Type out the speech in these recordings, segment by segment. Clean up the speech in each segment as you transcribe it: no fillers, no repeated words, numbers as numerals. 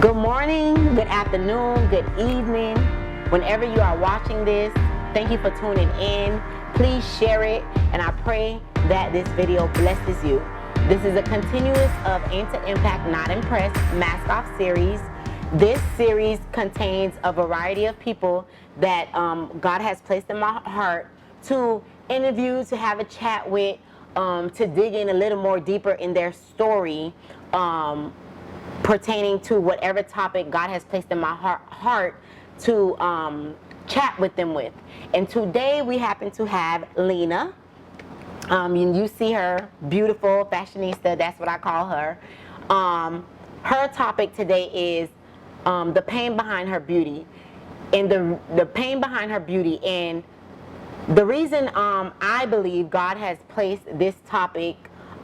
Good morning, good afternoon, good evening. Whenever you are watching this, thank you for tuning in. Please share it, and I pray that this video blesses you. This is a continuous of Aim to Impact, Not Impressed Mask Off series. This series contains a variety of people that God has placed in my heart to interview, to have a chat with, to dig in a little more deeper in their story, pertaining to whatever topic God has placed in my heart to chat with them with. And today we happen to have Lena. You see her, beautiful fashionista, that's what I call her. Her topic today is the pain behind her beauty. And the pain behind her beauty. And the reason I believe God has placed this topic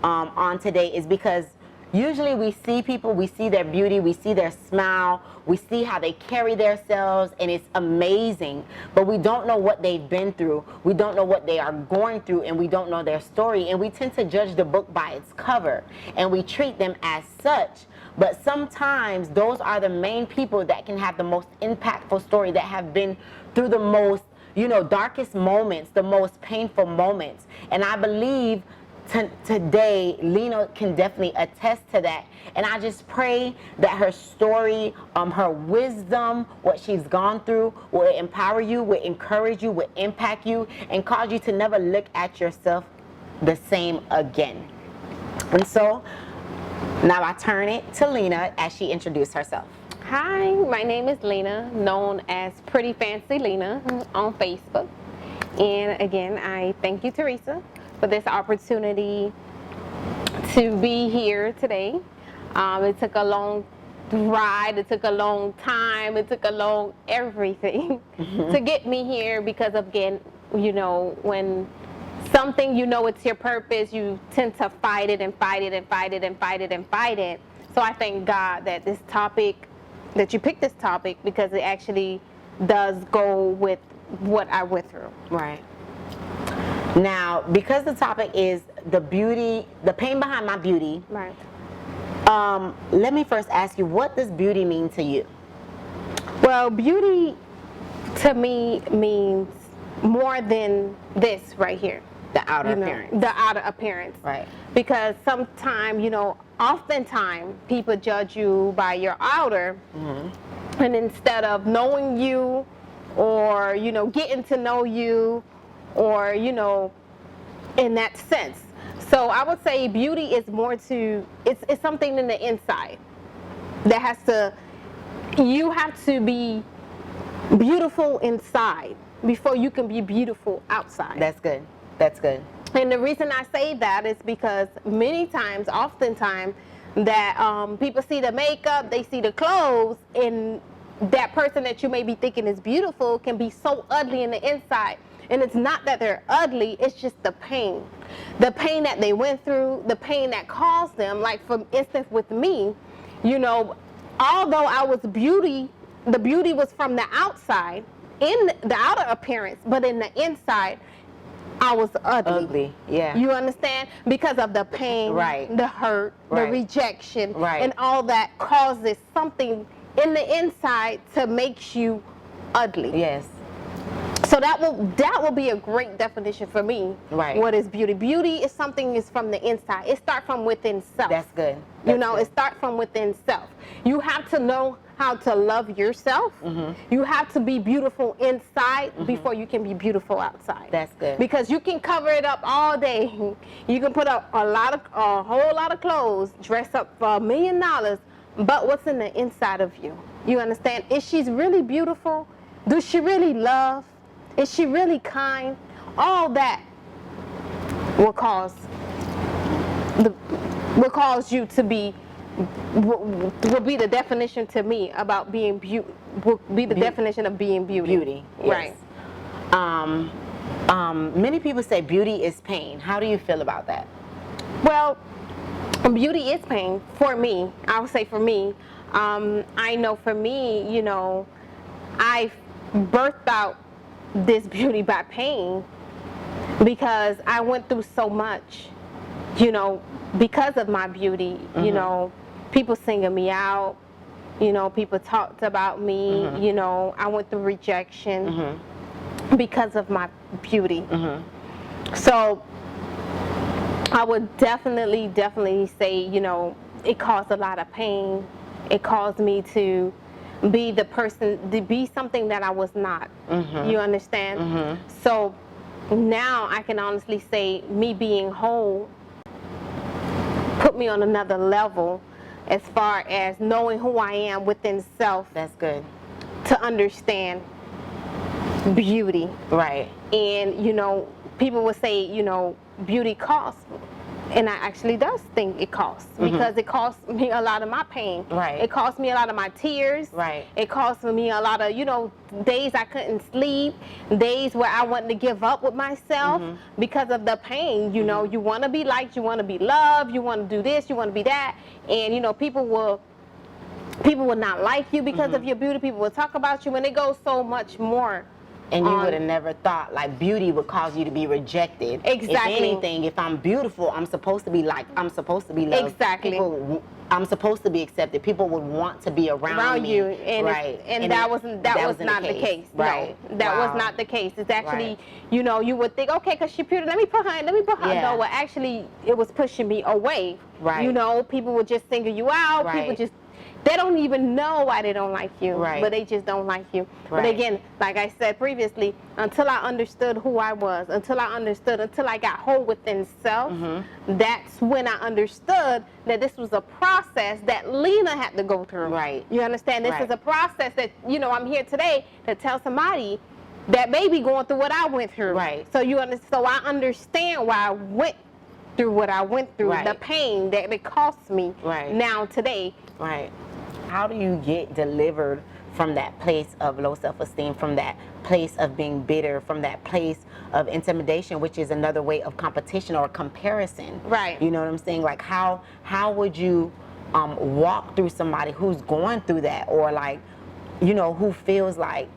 on today is because usually we see people, we see their beauty, we see their smile, we see how they carry themselves, and it's amazing. But we don't know what they've been through. We don't know what they are going through, and we don't know their story. And we tend to judge the book by its cover, and we treat them as such. But sometimes those are the main people that can have the most impactful story, that have been through the most, darkest moments, the most painful moments. And I believe today, Lena can definitely attest to that. And I just pray that her story, her wisdom, what she's gone through, will empower you, will encourage you, will impact you, and cause you to never look at yourself the same again. And so, now I turn it to Lena as she introduced herself. Hi, my name is Lena, known as Pretty Fancy Lena on Facebook. And again, I thank you, Teresa, for this opportunity to be here today. It took a long ride, it took a long time, it took a long everything to get me here, because again, when something, it's your purpose, you tend to fight it and fight it and fight it and fight it and fight it. So I thank God that that you picked this topic, because it actually does go with what I went through. Right. Now, because the topic is the pain behind my beauty. Right. Let me first ask you, what does beauty mean to you? Well, beauty to me means more than this right here. The outer appearance. The outer appearance. Right. Because sometimes, oftentimes people judge you by your outer, and instead of knowing you, or, getting to know you, or, in that sense. So I would say beauty is more it's something in the inside that you have to be beautiful inside before you can be beautiful outside. That's good. That's good. And the reason I say that is because oftentimes, that people see the makeup, they see the clothes, and that person that you may be thinking is beautiful can be so ugly in the inside. And it's not that they're ugly, it's just the pain. The pain that they went through, the pain that caused them. Like, for instance, with me, although I was the beauty was from the outside, in the outer appearance, but in the inside, I was ugly. Ugly, yeah. You understand? Because of the pain, right, the hurt, right, the rejection, right, and all that causes something in the inside to make you ugly. Yes. So that will be a great definition for me. Right. What is beauty? Beauty is something is from the inside. It starts from within self. That's good. It starts from within self. You have to know how to love yourself. You have to be beautiful inside before you can be beautiful outside. That's good. Because you can cover it up all day. You can put up a whole lot of clothes, dress up for $1 million, but what's in the inside of you? You understand? Is she really beautiful? Does she really love? Is she really kind? All that will cause you to be, will be the definition to me about being will be the definition of being beauty. Beauty, yes. Right. Many people say beauty is pain. How do you feel about that? Well, beauty is pain for me. I would say for me. I know for me, I birthed out this beauty by pain, because I went through so much, because of my beauty. People singing me out, You know, people talked about me. You know, I went through rejection because of my beauty. So I would definitely say, you know, it caused a lot of pain. It caused me to be the person, to be something that I was not. You understand? So now I can honestly say me being whole put me on another level as far as knowing who I am within self. That's good. To understand beauty. Right. And, you know, people would say, you know, beauty costs. And I actually does think it costs, because it costs me a lot of my pain. Right. It costs me a lot of my tears. Right. It costs me a lot of, you know, days I couldn't sleep, days where I wanted to give up with myself because of the pain. You know, you want to be liked, you want to be loved, you want to do this, you want to be that. And, you know, people will not like you because of your beauty. People will talk about you, and it goes so much more. And you would have never thought like beauty would cause you to be rejected. Exactly. If anything, if I'm beautiful, I'm supposed to be liked. I'm supposed to be loved. Exactly. I'm supposed to be accepted. People would want to be around me. You, and right? that was not the case. Right. No, that was not the case. It's actually, you know, you would think, okay, because she's beautiful, let me put her in. Yeah. No, well, actually, it was pushing me away. Right. You know, people would just single you out. Right. People just, they don't even know why they don't like you. Right. But they just don't like you. Right. But again, like I said previously, until I understood who I was, until I got whole within self, that's when I understood that this was a process that Lena had to go through. Right. You understand? This Right. is a process that, you know, I'm here today to tell somebody that may be going through what I went through. Right. So so I understand why I went through what I went through, Right. the pain that it cost me Right. now today. Right. How do you get delivered from that place of low self-esteem, from that place of being bitter, from that place of intimidation, which is another way of competition or comparison? Right. You know what I'm saying? Like how would you walk through somebody who's going through that, or like, you know, who feels like,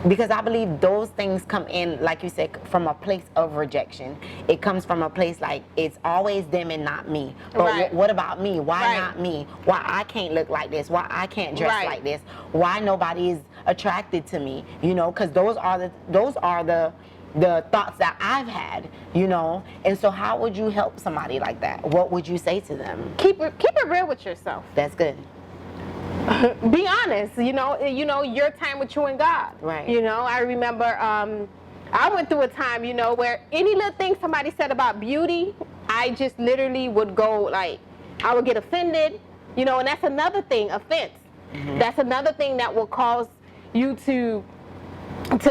because I believe those things come in, like you said, from a place of rejection. It comes from a place like it's always them and not me. But Right. what about me? Why Right. not me? Why I can't look like this? Why I can't dress Right. like this? Why nobody is attracted to me? You know, because those are the thoughts that I've had. You know, and so how would you help somebody like that? What would you say to them? Keep it real with yourself. That's good. Be honest, you know, your time with you and God. Right. You know, I remember I went through a time, you know, where any little thing somebody said about beauty, I just literally would go like, I would get offended, you know, and that's another thing, offense. That's another thing that will cause you to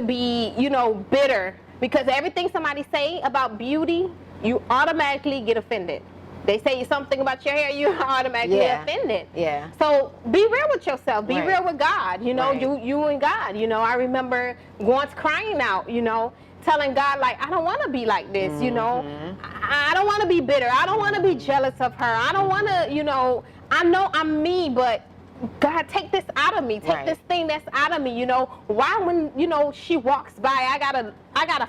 be, you know, bitter, because everything somebody say about beauty, you automatically get offended. They say something about your hair, you automatically Yeah. offended. Yeah. So be real with yourself. Be Right. real with God. You know, Right. you and God. You know, I remember once crying out, you know, telling God, like, I don't want to be like this, you know. I don't want to be bitter. I don't want to be jealous of her. I don't want to, you know, I know I'm me, but God, take this out of me. Take Right. this thing that's out of me, you know. Why when, you know, she walks by, I gotta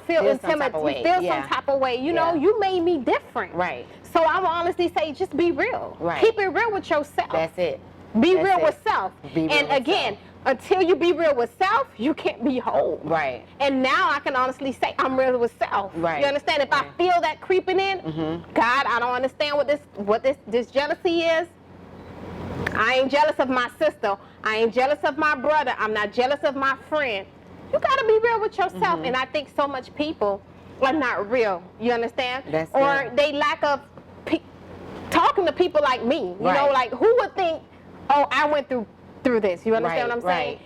feel Feel some type of intimidated, way. feel Yeah. some type of way. You know, Yeah. you made me different. Right. So I will honestly say, just be real. Right. Keep it real with yourself. That's it. Be That's real it. with self. Be real And with again, self. until you be real with self, you can't be whole. Right. And now I can honestly say I'm real with self. Right. You understand? If Right. I feel that creeping in, God, I don't understand what this jealousy is. I ain't jealous of my sister. I ain't jealous of my brother. I'm not jealous of my friend. You gotta be real with yourself. And I think so much people are not real. You understand? That's or good. they lack of talking to people like me. You know, Right. like who would think, oh, I went through this. You understand Right, what I'm saying?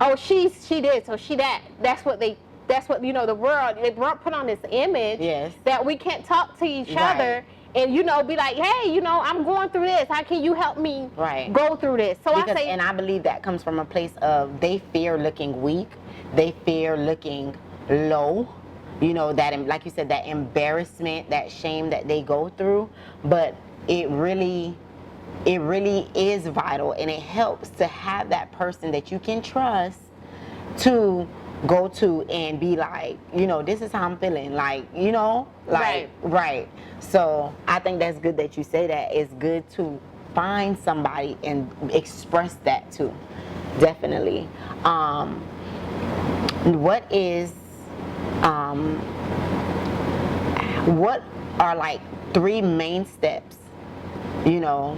right. Oh, she did, so she that. That's what, you know, the world, they put on this image Yes. that we can't talk to each Right. other and, you know, be like, hey, you know, I'm going through this. How can you help me Right. go through this? So Because, I say, and I believe that comes from a place of they fear looking weak, they fear looking low, you know, that, like you said, that embarrassment, that shame that they go through. But it really is vital, and it helps to have that person that you can trust to go to and be like, you know, this is how I'm feeling, like, you know, like, right. So I think that's good that you say that. It's good to find somebody and express that too. Definitely. What are like 3 main steps, you know,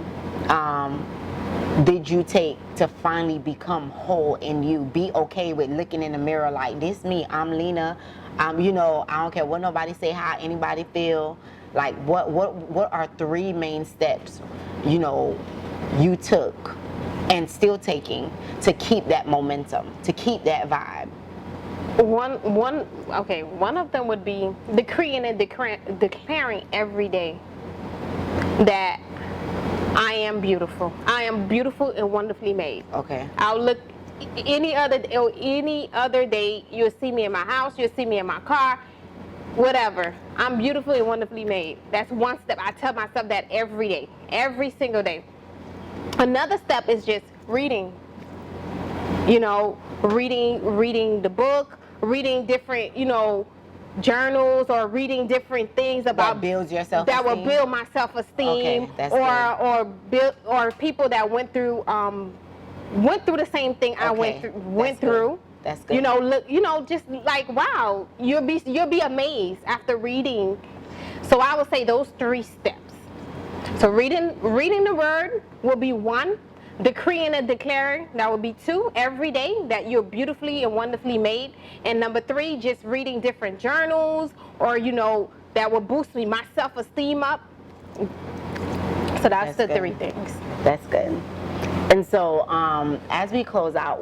did you take to finally become whole in you? Be okay with looking in the mirror like, this me, I'm Lena. You know, I don't care what nobody say, how anybody feel. Like, what are 3 main steps, you know, you took and still taking to keep that momentum, to keep that vibe? One of them would be decreeing and declaring every day that I am beautiful. I am beautiful and wonderfully made. Okay. I'll look any other day, you'll see me in my house, you'll see me in my car, whatever. I'm beautiful and wonderfully made. That's one step. I tell myself that every day, every single day. Another step is just reading. You know, reading the book, reading different, you know, journals, or reading different things about that builds your self-esteem. That will build my self-esteem. Okay, that's or people that went through the same thing I went through. That's good. You know, look, you know, just like, wow, you'll be amazed after reading. So I would say those 3 steps. So reading the word will be 1. Decreeing and declaring, that would be 2, every day that you're beautifully and wonderfully made. And number 3, just reading different journals, or, you know, that will boost my self-esteem up. So that's the good. 3 things. That's good. And so, as we close out,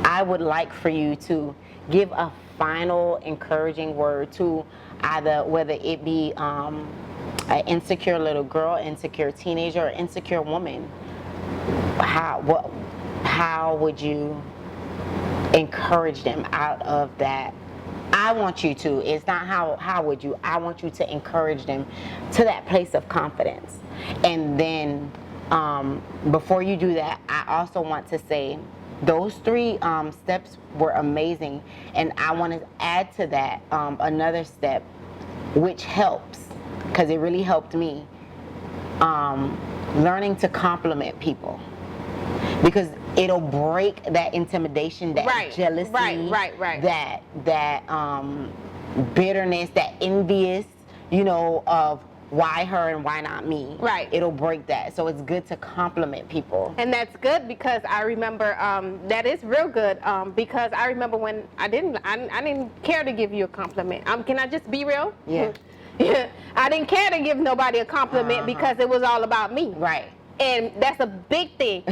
I would like for you to give a final encouraging word to either, whether it be an insecure little girl, insecure teenager, or insecure woman. How would you encourage them out of that? I want you to. It's not how would you. I want you to encourage them to that place of confidence. And then before you do that, I also want to say those 3 steps were amazing, and I want to add to that another step, which helps, because it really helped me. Learning to compliment people, because it'll break that intimidation, that jealousy, that bitterness, that envious, you know, of why her and why not me. Right. It'll break that. So it's good to compliment people. And that's good, because I remember that is real good, because I remember when I didn't care to give you a compliment. Can I just be real? Yeah. Yeah, I didn't care to give nobody a compliment because it was all about me. Right. And that's a big thing.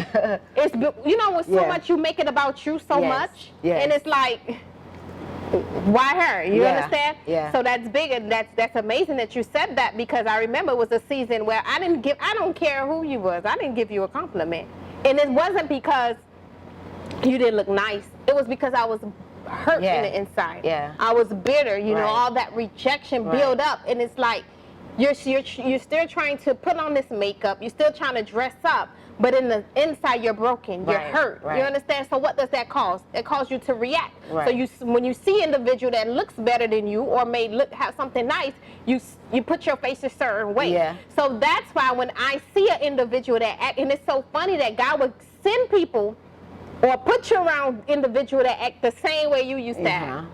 It's, you know, with so much, you make it about you so much. Yes. And it's like, why her? You understand? Yeah. So that's big, and that's amazing that you said that, because I remember it was a season where I don't care who you was, I didn't give you a compliment. And it wasn't because you didn't look nice. It was because I was hurt in the inside. Yeah. I was bitter, you know, all that rejection built up, and it's like you're still trying to put on this makeup, you're still trying to dress up, but in the inside you're broken, you're hurt. You understand? So what does that cause? It causes you to react. So when you see an individual that looks better than you, or may have something nice, you put your face a certain way. Yeah. So that's why when I see an individual that act, and it's so funny that God would send people or put you around individual that act the same way you used to act.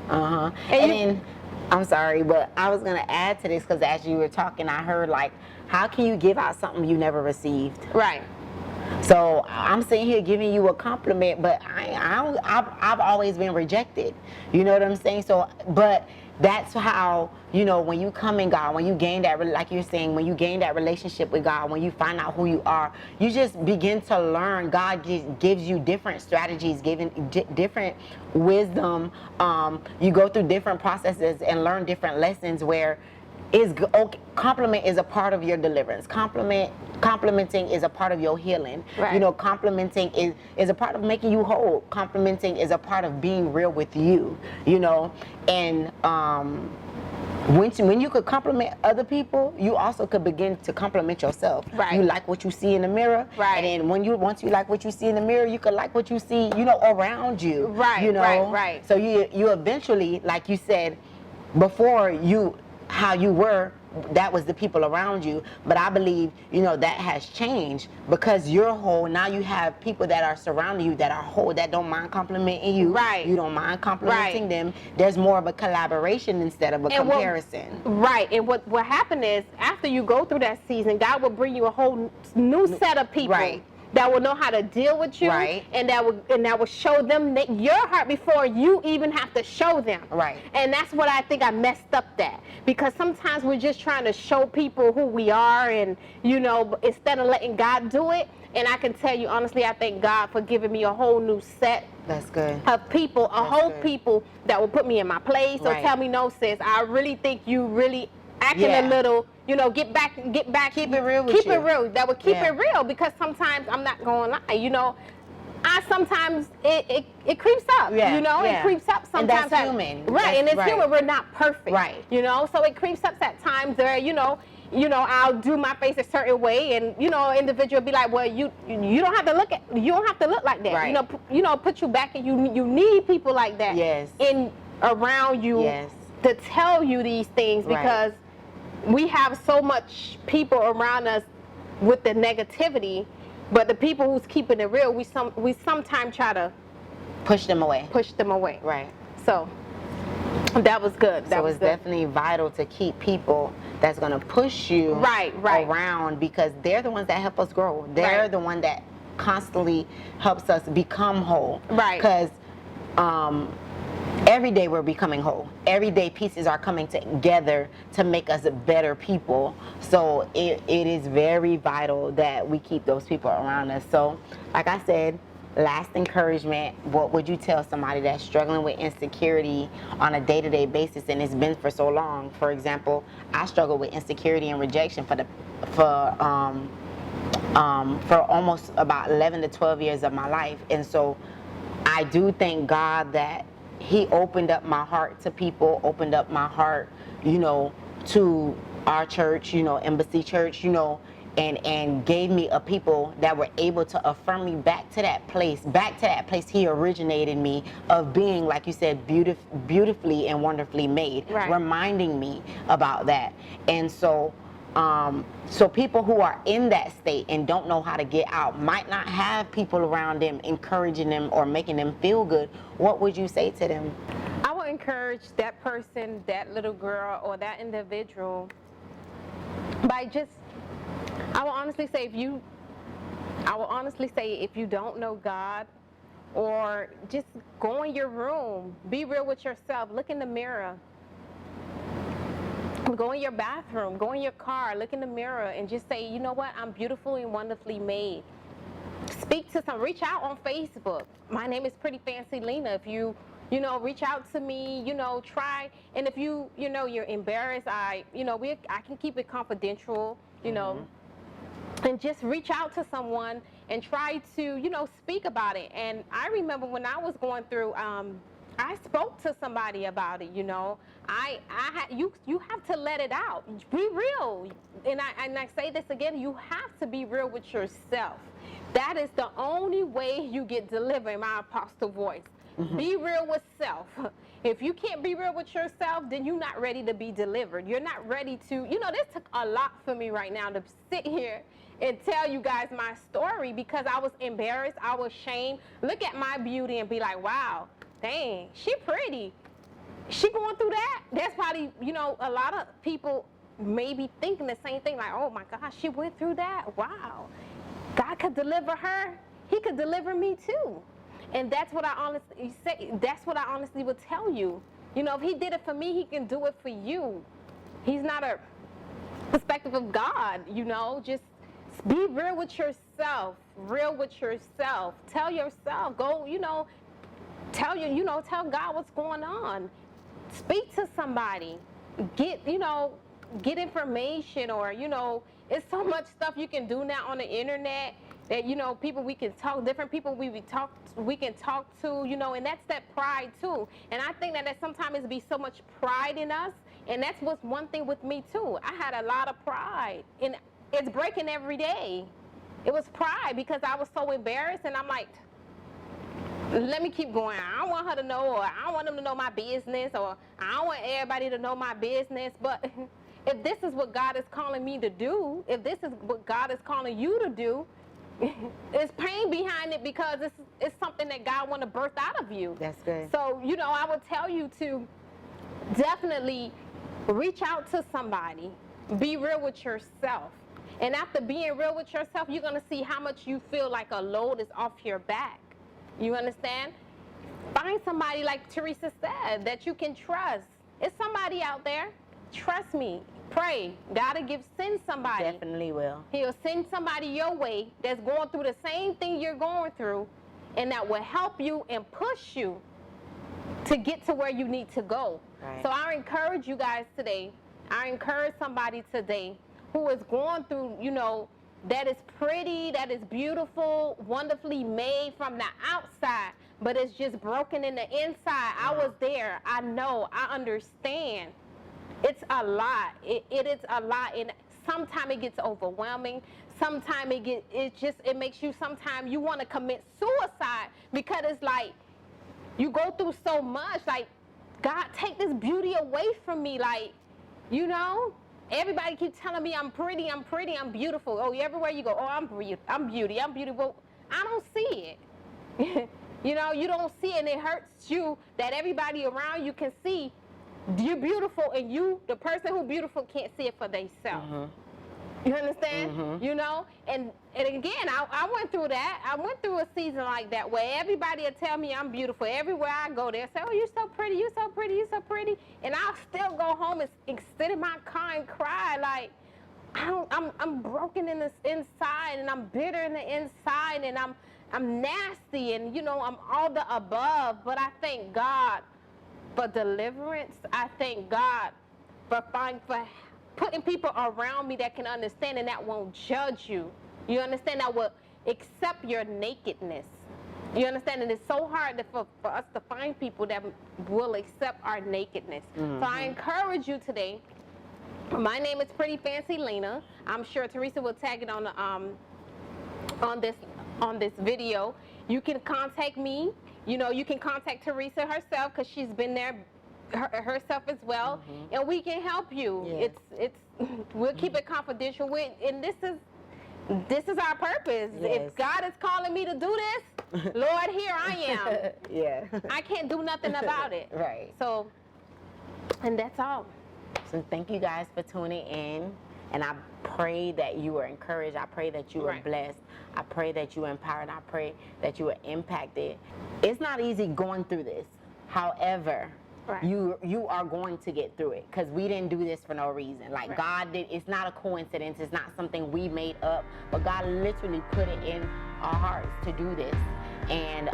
And then, I'm sorry, but I was going to add to this, because as you were talking, I heard, like, how can you give out something you never received? Right. So I'm sitting here giving you a compliment, but I've always been rejected. You know what I'm saying? So, but that's how, you know, when you come in God, when you gain that, like you're saying, when you gain that relationship with God, when you find out who you are, you just begin to learn. God gives you different strategies, different wisdom. You go through different processes and learn different lessons where compliment is a part of your deliverance. Complimenting is a part of your healing. Right. You know, complimenting is a part of making you whole. Complimenting is a part of being real with you. You know, and when you could compliment other people, you also could begin to compliment yourself. Right. You like what you see in the mirror. Right. And then once you like what you see in the mirror, you could like what you see, you know, around you. Right. You know. Right. So you eventually, like you said before, how you were, that was the people around you. But I believe, that has changed because you're whole. Now you have people that are surrounding you that are whole, that don't mind complimenting you. Right. You don't mind complimenting Right. them. There's more of a collaboration instead of a comparison. Right. And what happened is, after you go through that season, God will bring you a whole new set of people. Right. That will know how to deal with you, Right. and that will show them your heart before you even have to show them. Right. And that's what I think I messed up that, because sometimes we're just trying to show people who we are, and instead of letting God do it. And I can tell you honestly, I thank God for giving me a whole new set. That's good. Of people, people that will put me in my place or Right. tell me, no, sis, I really think you really acting a little, get back. Keep it real with Keep you. it real. That would keep Yeah. it real, because sometimes I'm not going to lie, I sometimes it creeps up, Yeah, It yeah. creeps up And sometimes. that's human. Right, and it's right. human. We're not perfect. Right. So it creeps up at times where, I'll do my face a certain way, and an individual be like, well, you don't have to look like that. Right. Put you back, and you need people like that. Yes. Around you. Yes. To tell you these things, Right. because we have so much people around us with the negativity, but the people who's keeping it real, we sometimes try to Push them away. push them away. Right. So that was good. That So was it's good. definitely vital to keep people that's going to push you Right. around, because they're the ones that help us grow. They're Right. the one that constantly helps us become whole. Right. Because every day we're becoming whole. Every day pieces are coming together to make us better people. So it is very vital that we keep those people around us. So like I said, last encouragement, what would you tell somebody that's struggling with insecurity on a day-to-day basis, and it's been for so long? For example, I struggle with insecurity and rejection for almost about 11 to 12 years of my life. And so I do thank God that He opened up my heart to people, opened up my heart, to our church, Embassy Church, and gave me a people that were able to affirm me back to that place He originated me of being, like you said, beautifully and wonderfully made, Right. reminding me about that. And so people who are in that state and don't know how to get out, might not have people around them encouraging them or making them feel good. What would you say to them? I will encourage that person, that little girl, or that individual by I will honestly say if you don't know God, or just go in your room, be real with yourself, look in the mirror. Go in your bathroom, go in your car, look in the mirror, and just say, you know what, I'm beautifully and wonderfully made. Speak to reach out on Facebook. My name is Pretty Fancy Lena. If you reach out to me, try. And if you're embarrassed, I can keep it confidential, and just reach out to someone and try to, speak about it. And I remember when I was going through, I spoke to somebody about it, you have to let it out. Be real. And I say this again, you have to be real with yourself. That is the only way you get delivered, in my apostle voice. Mm-hmm. Be real with self. If you can't be real with yourself, then you're not ready to be delivered. You're not ready to, this took a lot for me right now to sit here and tell you guys my story, because I was embarrassed, I was ashamed. Look at my beauty and be like, wow, dang, she pretty. She going through that? That's probably, a lot of people may be thinking the same thing, like, oh my gosh, she went through that? Wow. God could deliver her. He could deliver me too. And that's what I honestly say. That's what I honestly would tell you. If He did it for me, He can do it for you. He's not a perspective of God, just be real with yourself. Real with yourself. Tell yourself. Go, tell God what's going on. Speak to somebody. Get information, or, it's so much stuff you can do now on the internet that, people we can talk, different people we can talk to, and that's that pride too. And I think that sometimes it be so much pride in us, and that's what's one thing with me too. I had a lot of pride, and it's breaking every day. It was pride because I was so embarrassed, and I'm like, let me keep going. I don't want her to know, or I don't want them to know my business, or I don't want everybody to know my business. But if this is what God is calling me to do, if this is what God is calling you to do, there's pain behind it because it's something that God want to birth out of you. That's good. So, you know, I would tell you to definitely reach out to somebody. Be real with yourself. And after being real with yourself, you're going to see how much you feel like a load is off your back. You understand? Find somebody, like Teresa said, that you can trust. It's somebody out there. Trust me. Pray. Send somebody. Definitely will. He'll send somebody your way that's going through the same thing you're going through, and that will help you and push you to get to where you need to go. Right. So I encourage you guys today. I encourage somebody today who is going through, you know, that is pretty, that is beautiful, wonderfully made from the outside, but it's just broken in the inside. I was there. I know. I understand. It's a lot. It is a lot, and sometimes it gets overwhelming. Sometimes it makes you, sometimes you want to commit suicide because it's like you go through so much. Like, God, take this beauty away from me. Like, you know, everybody keeps telling me I'm pretty, I'm beautiful. Oh, everywhere you go, oh, I'm beautiful. I don't see it. You know, you don't see it, and it hurts you that everybody around you can see you're beautiful, and you, the person who's beautiful, can't see it for themselves. You understand? You know? And again, I went through that. I went through a season like that where everybody will tell me I'm beautiful. Everywhere I go, they'll say, oh, you're so pretty, you're so pretty, you're so pretty. And I'll still go home and sit in my car and cry like, I'm broken in the inside, and I'm bitter in the inside, and I'm nasty, and, you know, I'm all the above. But I thank God for deliverance. I thank God for putting people around me that can understand and that won't judge you. You understand? That will accept your nakedness. You understand? And it's so hard for us to find people that will accept our nakedness. So I encourage you today. My name is Pretty Fancy Lena. I'm sure Teresa will tag it on this video. You can contact me. You know, you can contact Teresa herself because she's been there herself as well, and we can help you. Yes. We'll keep it confidential. And this is our purpose. Yes. If God is calling me to do this, Lord, here I am. Yeah. I can't do nothing about it. Right. So, and that's all. So thank you guys for tuning in. And I pray that you were encouraged. I pray that you were blessed. I pray that you were empowered. I pray that you were impacted. It's not easy going through this. However, you are going to get through it, because we didn't do this for no reason. Like, God did. It's not a coincidence. It's not something we made up. But God literally put it in our hearts to do this. And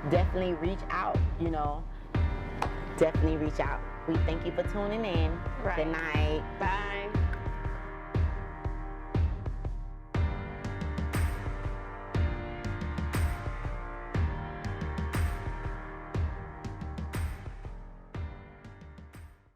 definitely reach out, you know. Definitely reach out. We thank you for tuning in. Good night. Bye.